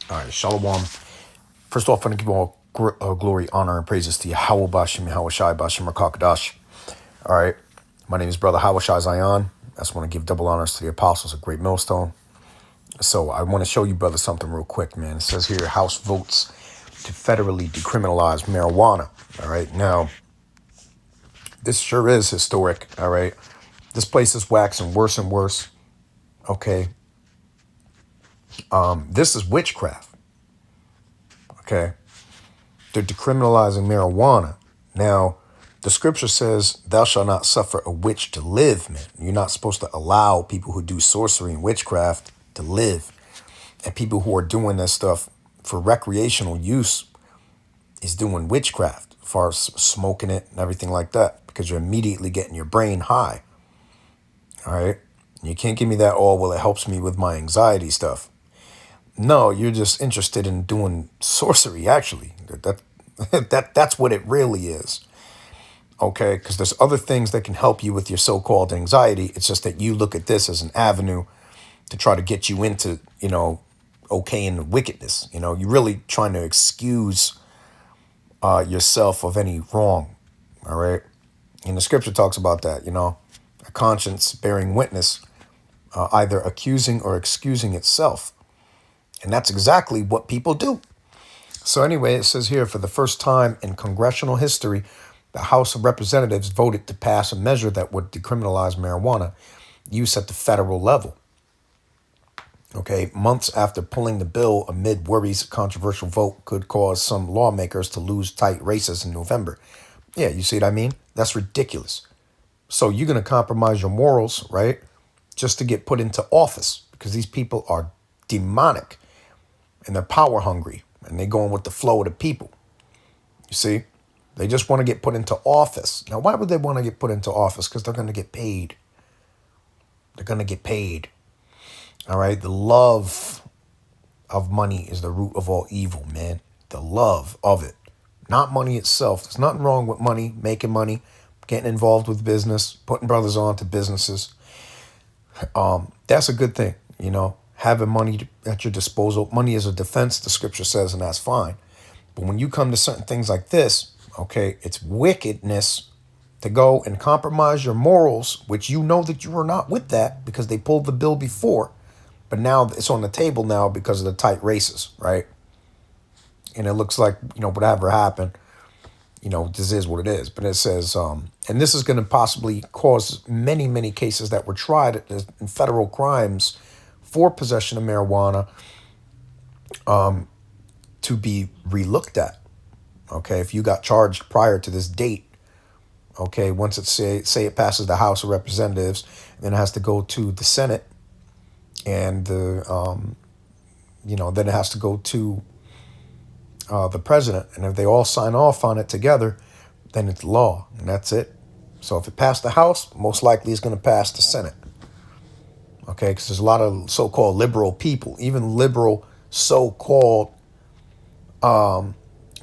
All right, Shalom. First off, I'm going to give all glory, honor, and praises to Yahweh Bashim, Yahweh Shai Bashim Rakakadash. All right, my name is Brother Hawashai Zion. I just want to give double honors to the apostles of Great Millstone. So I want to show you, brother, something real quick, man. It says here, House votes to federally decriminalize marijuana. All right, now, this sure is historic. All right, this place is waxing worse and worse. Okay, this is witchcraft. Okay, they're decriminalizing marijuana. Now, the scripture says, thou shalt not suffer a witch to live, man. You're not supposed to allow people who do sorcery and witchcraft to live. And people who are doing this stuff for recreational use is doing witchcraft, as far as smoking it and everything like that, because you're immediately getting your brain high. All right? You can't give me that, oh, well, it helps me with my anxiety stuff. No, you're just interested in doing sorcery, actually. That's what it really is. Okay, because there's other things that can help you with your so-called anxiety. It's just that you look at this as an avenue to try to get you into, okay, in the wickedness. You're really trying to excuse yourself of any wrong. All right, and the scripture talks about that. A conscience bearing witness, either accusing or excusing itself, and that's exactly what people do. So anyway, it says here, for the first time in congressional history, the House of Representatives voted to pass a measure that would decriminalize marijuana use at the federal level. Okay, months after pulling the bill amid worries a controversial vote could cause some lawmakers to lose tight races in November. Yeah, you see what I mean? That's ridiculous. So you're going to compromise your morals, right? Just to get put into office, because these people are demonic and they're power hungry and they're going with the flow of the people. You see? They just want to get put into office. Now, why would they want to get put into office? Because they're going to get paid. They're going to get paid. All right? The love of money is the root of all evil, man. The love of it. Not money itself. There's nothing wrong with money, making money, getting involved with business, putting brothers on to businesses. That's a good thing, having money at your disposal. Money is a defense, the scripture says, and that's fine. But when you come to certain things like this, okay, it's wickedness to go and compromise your morals, which you know that you are not with that because they pulled the bill before, but now it's on the table now because of the tight races, right? And it looks like, whatever happened, this is what it is. But it says, and this is going to possibly cause many, many cases that were tried in federal crimes for possession of marijuana to be relooked at. Okay, if you got charged prior to this date, okay, once it say it passes the House of Representatives, then it has to go to the Senate, and then it has to go to the president, and if they all sign off on it together, then it's law, and that's it. So if it passed the House, most likely it's going to pass the Senate. Okay, because there's a lot of so-called liberal people, even liberal so-called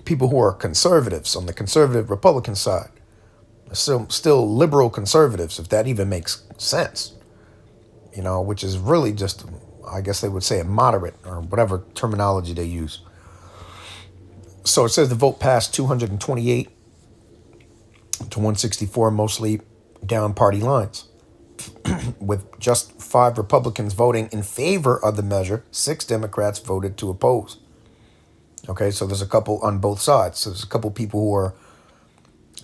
people who are conservatives on the conservative Republican side, still liberal conservatives, if that even makes sense, which is really just, I guess they would say a moderate or whatever terminology they use. So it says the vote passed 228 to 164, mostly down party lines, with just 5 Republicans voting in favor of the measure. 6 Democrats voted to oppose. Okay, so there's a couple on both sides. So there's a couple people who are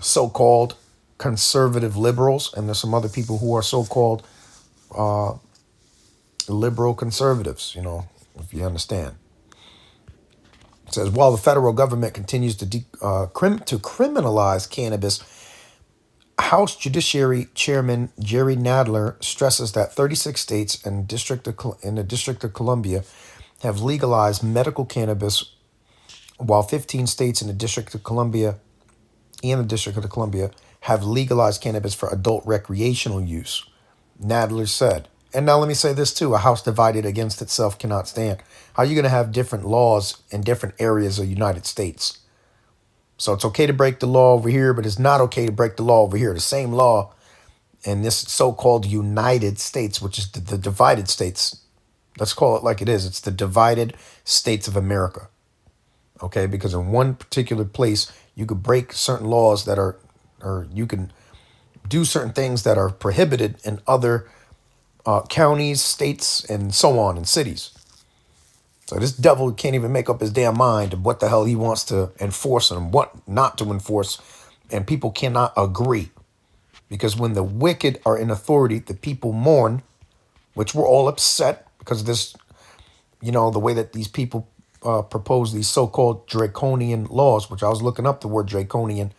so-called conservative liberals, and there's some other people who are so-called liberal conservatives, if you understand. It says, while the federal government continues to criminalize cannabis, House Judiciary Chairman Jerry Nadler stresses that 36 states and in the District of Columbia have legalized medical cannabis, while 15 states in the District of Columbia have legalized cannabis for adult recreational use, Nadler said. And now let me say this too, a house divided against itself cannot stand. How are you going to have different laws in different areas of the United States? So it's okay to break the law over here, but it's not okay to break the law over here. The same law in this so-called United States, which is the divided states, Let's call it like it is. It's the divided states of America. Okay, because in one particular place you could break certain laws that are, or you can do certain things that are prohibited in other counties, states, and so on, in cities. So this devil can't even make up his damn mind of what the hell he wants to enforce and what not to enforce. And people cannot agree. Because when the wicked are in authority, the people mourn, which we're all upset because of this, the way that these people propose these so-called draconian laws, which I was looking up the word draconian.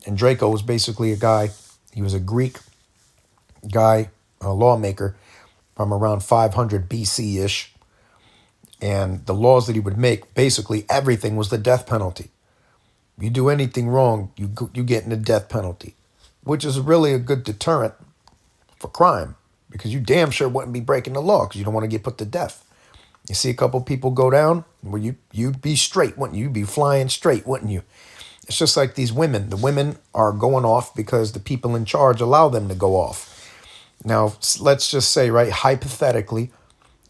And Draco was basically a guy, he was a Greek guy, a lawmaker from around 500 BC-ish. And the laws that he would make, basically everything was the death penalty. You do anything wrong, you get in the death penalty, which is really a good deterrent for crime, because you damn sure wouldn't be breaking the law because you don't want to get put to death. You see a couple people go down, well, you'd be straight, wouldn't you? You'd be flying straight, wouldn't you? It's just like these women. The women are going off because the people in charge allow them to go off. Now, let's just say, right, hypothetically,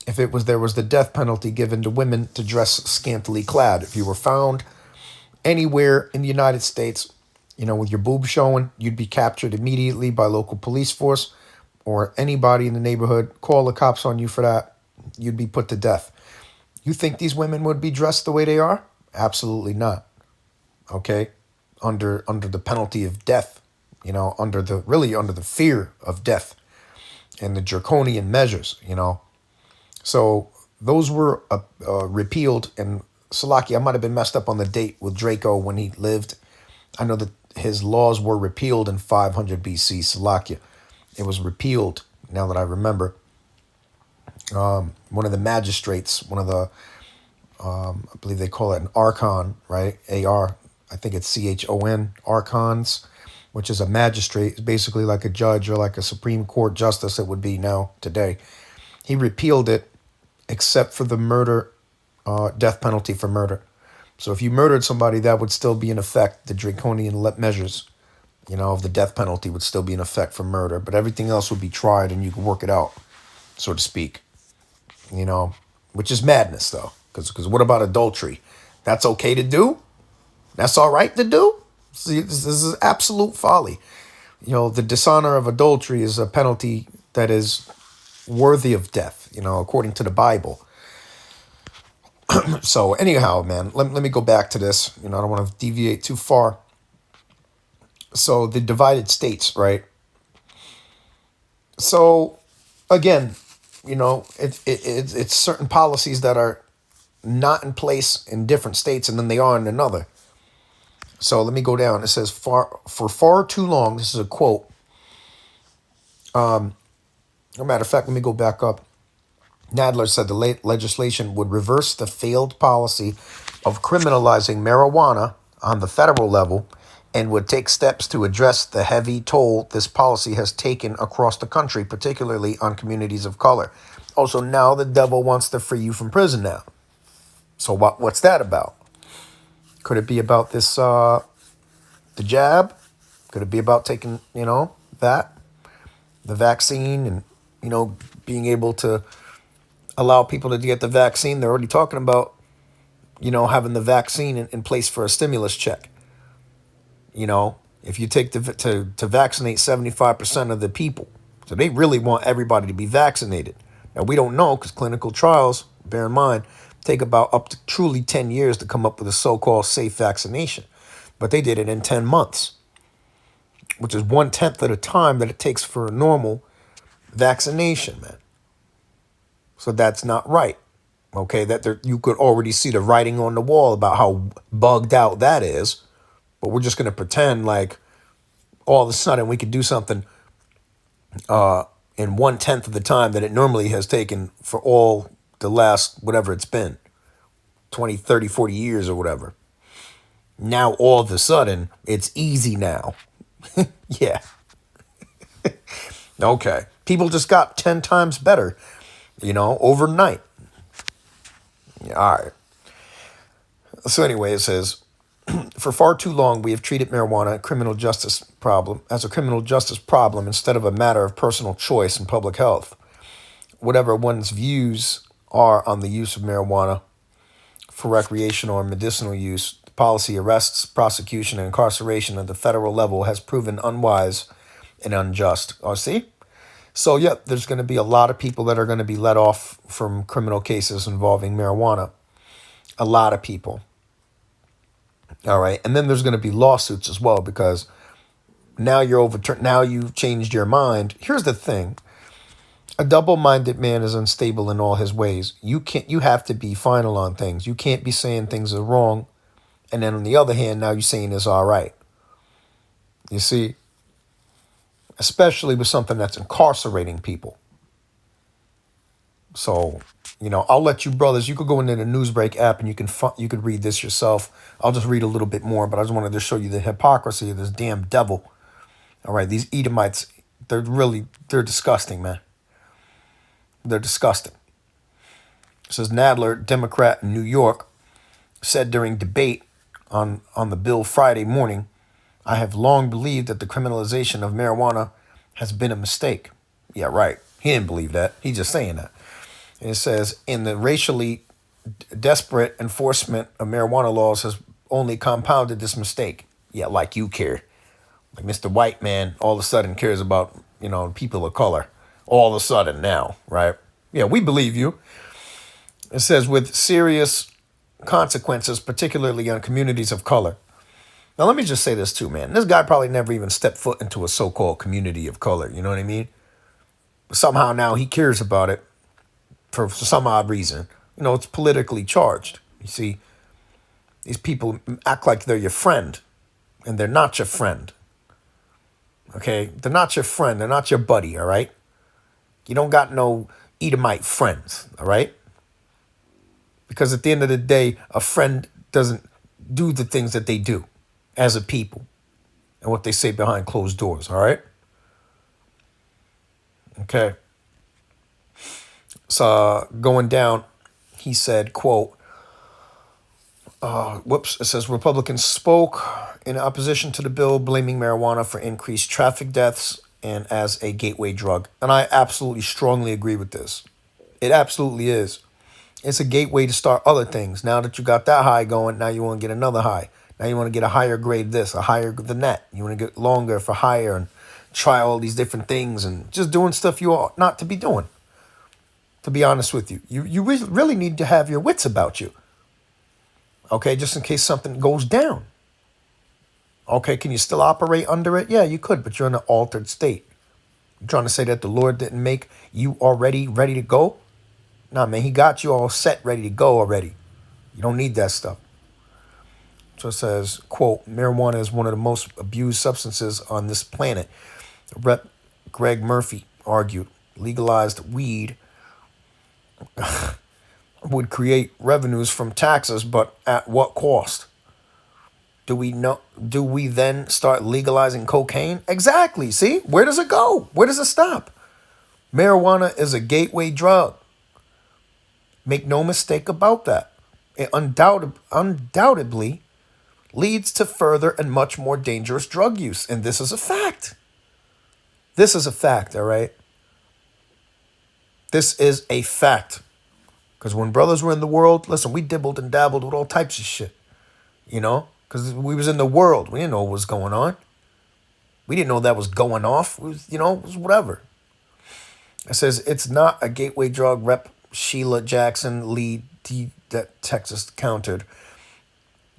if there was the death penalty given to women to dress scantily clad, if you were found anywhere in the United States, with your boobs showing, you'd be captured immediately by local police force or anybody in the neighborhood, call the cops on you for that. You'd be put to death. You think these women would be dressed the way they are? Absolutely not. Okay? Under the penalty of death, under the fear of death and the draconian measures, So those were repealed, and Salaki, I might have been messed up on the date with Draco when he lived. I know that his laws were repealed in 500 BC, Salakia. It was repealed, now that I remember. One of the magistrates, one of the, I believe they call it an archon, right? A-R, I think it's C-H-O-N, archons, which is a magistrate. It's basically like a judge or like a Supreme Court justice it would be now, today. He repealed it except for the murder, death penalty for murder. So if you murdered somebody, that would still be in effect. The draconian measures, of the death penalty would still be in effect for murder. But everything else would be tried and you could work it out, so to speak. Which is madness, though. Because what about adultery? That's okay to do? That's all right to do? See, this is absolute folly. The dishonor of adultery is a penalty that is worthy of death, according to the Bible. So anyhow, man, let me go back to this. I don't want to deviate too far. So the divided states, right? So again, it's certain policies that are not in place in different states and then they are in another. So let me go down. It says, for far too long, this is a quote. No matter of fact, let me go back up. Nadler said the legislation would reverse the failed policy of criminalizing marijuana on the federal level and would take steps to address the heavy toll this policy has taken across the country, particularly on communities of color. Also, now the devil wants to free you from prison now. So what's that about? Could it be about this, the jab? Could it be about taking, the vaccine and, being able to allow people to get the vaccine? They're already talking about, having the vaccine in place for a stimulus check. If you take to vaccinate 75% of the people. So they really want everybody to be vaccinated. Now, we don't know because clinical trials, bear in mind, take about up to truly 10 years to come up with a so-called safe vaccination. But they did it in 10 months, which is 1/10 of the time that it takes for a normal vaccination, man. So that's not right. Okay, you could already see the writing on the wall about how bugged out that is. But we're just going to pretend like all of a sudden we could do something in 1/10 of the time that it normally has taken for all the last, whatever it's been, 20, 30, 40 years or whatever. Now, all of a sudden, it's easy now. Yeah. Okay. People just got 10 times better, overnight. Yeah, all right. So anyway, it says, for far too long, we have treated marijuana as a criminal justice problem instead of a matter of personal choice and public health. Whatever one's views are on the use of marijuana for recreational or medicinal use. The policy arrests, prosecution, and incarceration at the federal level has proven unwise and unjust. Oh, see? So, yep, there's going to be a lot of people that are going to be let off from criminal cases involving marijuana. A lot of people. All right. And then there's going to be lawsuits as well because now you're overturned. Now you've changed your mind. Here's the thing. A double-minded man is unstable in all his ways. You have to be final on things. You can't be saying things are wrong. And then on the other hand, now you're saying it's all right. You see? Especially with something that's incarcerating people. So, I'll let you brothers, you could go into the Newsbreak app and you could read this yourself. I'll just read a little bit more, but I just wanted to show you the hypocrisy of this damn devil. All right, these Edomites, they're disgusting, man. They're disgusting. It says Nadler, Democrat in New York, said during debate on the bill Friday morning, I have long believed that the criminalization of marijuana has been a mistake. Yeah, right. He didn't believe that. He's just saying that. And it says, in the racially desperate enforcement of marijuana laws has only compounded this mistake. Yeah, like you care. Like Mr. White Man all of a sudden cares about, people of color. All of a sudden now, right? Yeah, we believe you. It says, with serious consequences, particularly on communities of color. Now, let me just say this too, man. This guy probably never even stepped foot into a so-called community of color. You know what I mean? But somehow now he cares about it for some odd reason. It's politically charged. You see, these people act like they're your friend, and they're not your friend. Okay? They're not your friend. They're not your buddy, all right? You don't got no Edomite friends, all right? Because at the end of the day, a friend doesn't do the things that they do as a people and what they say behind closed doors, all right? Okay. So going down, he said, quote, it says Republicans spoke in opposition to the bill, blaming marijuana for increased traffic deaths and as a gateway drug. And I absolutely strongly agree with this. It absolutely is. It's a gateway to start other things. Now that you got that high going, now you want to get another high. Now you want to get a higher grade this, a higher than that. You want to get longer for higher and try all these different things and just doing stuff you ought not to be doing. To be honest with you, you really need to have your wits about you. Okay, just in case something goes down. Okay, can you still operate under it? Yeah, you could, but you're in an altered state. You're trying to say that the Lord didn't make you already ready to go? Nah, man, he got you all set, ready to go already. You don't need that stuff. So it says, quote, marijuana is one of the most abused substances on this planet. Rep. Greg Murphy argued legalized weed would create revenues from taxes, but at what cost? Do we then start legalizing cocaine? Exactly. See? Where does it go? Where does it stop? Marijuana is a gateway drug. Make no mistake about that. It undoubtedly leads to further and much more dangerous drug use. And this is a fact. This is a fact, all right? This is a fact. Because when brothers were in the world, listen, we dibbled and dabbled with all types of shit. Because we was in the world. We didn't know what was going on. We didn't know that was going off. It was, it was whatever. It says it's not a gateway drug. Rep. Sheila Jackson Lee that Texas countered.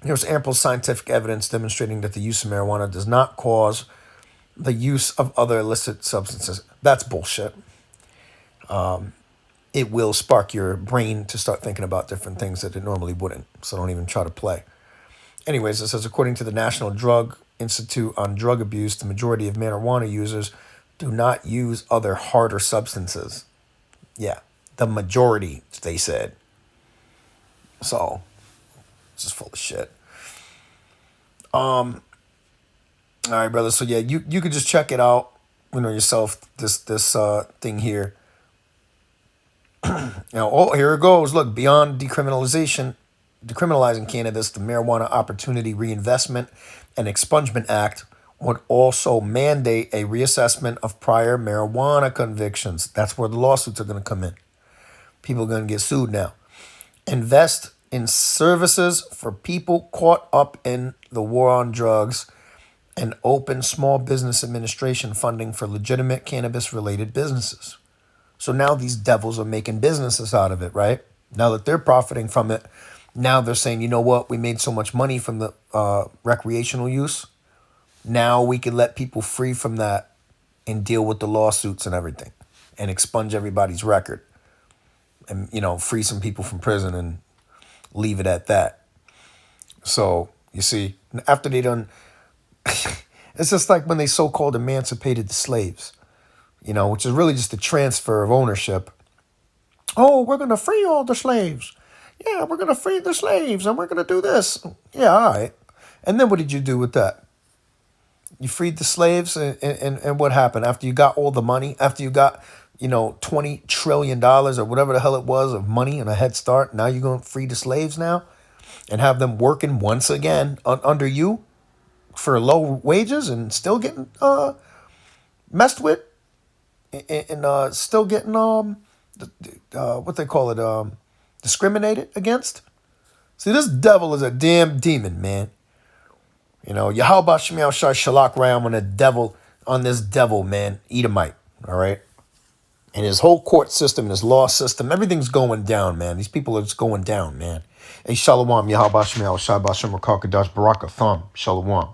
There's ample scientific evidence demonstrating that the use of marijuana does not cause the use of other illicit substances. That's bullshit. It will spark your brain to start thinking about different things that it normally wouldn't. So don't even try to play. Anyways, it says, according to the National Drug Institute on Drug Abuse, the majority of marijuana users do not use other harder substances. Yeah, the majority, they said. So, it's just full of shit. All right, brother. So yeah, you could just check it out, yourself. This thing here. Here it goes. Look, beyond decriminalizing cannabis, the Marijuana Opportunity Reinvestment and Expungement Act would also mandate a reassessment of prior marijuana convictions. That's where the lawsuits are going to come in. People are going to get sued now. Invest in services for people caught up in the war on drugs and open small business administration funding for legitimate cannabis related businesses. So now these devils are making businesses out of it, right? Now that they're profiting from it, now they're saying, you know what, we made so much money from the recreational use. Now we can let people free from that and deal with the lawsuits and everything and expunge everybody's record and, free some people from prison and leave it at that. So, you see, after they done, it's just like when they so-called emancipated the slaves, which is really just a transfer of ownership. Oh, we're going to free all the slaves. Yeah, we're going to free the slaves and we're going to do this. Yeah, all right. And then what did you do with that? You freed the slaves and what happened? After you got all the money, after you got, $20 trillion or whatever the hell it was of money and a head start, now you're going to free the slaves now and have them working once again under you for low wages and still getting messed with and still getting what they call it, discriminated against. See, this devil is a damn demon, man. Yahweh Shemiel Shai Shalak Ram on this devil, man, Edomite, all right? And his whole court system, his law system, everything's going down, man. These people are just going down, man. Hey, Shalom, Yahweh Shemiel Shai Bashem Rakakadash Baraka Thumb, Shalom.